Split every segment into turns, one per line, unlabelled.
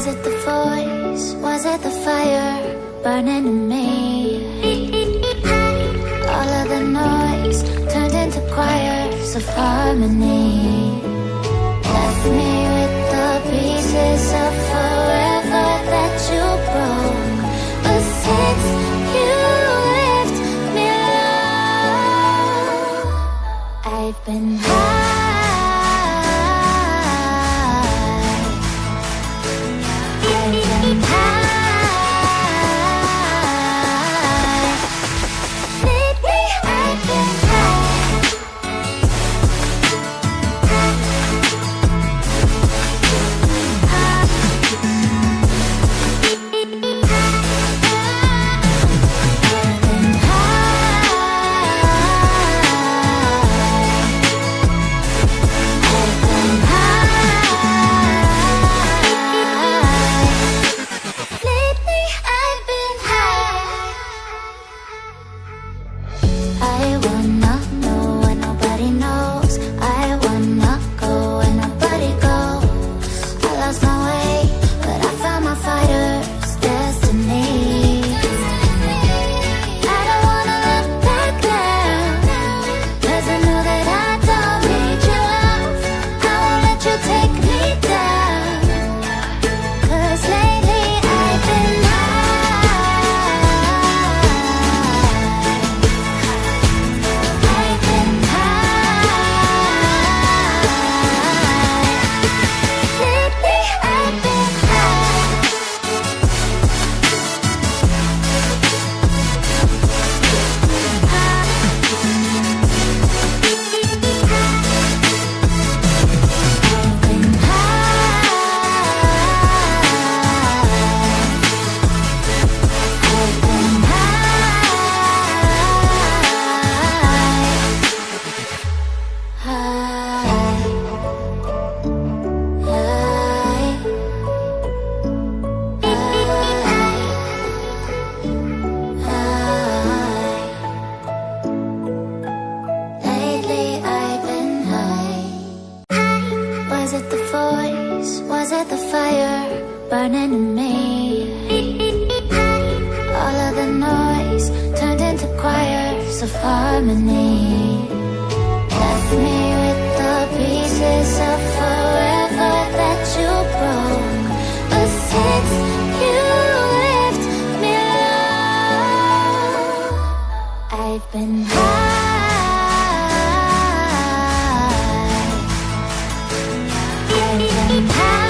it the voice? Was it the fire burning in me? All of the noise turned into choirs of harmony. Left me with the pieces of forever that you broke. But since you left me alone, I've been high. Burning in me. All of the noise turned into choirs of harmony. Left me with the pieces of forever that you broke. But since you left me alone, I've been high. I've been high.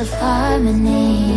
of harmony.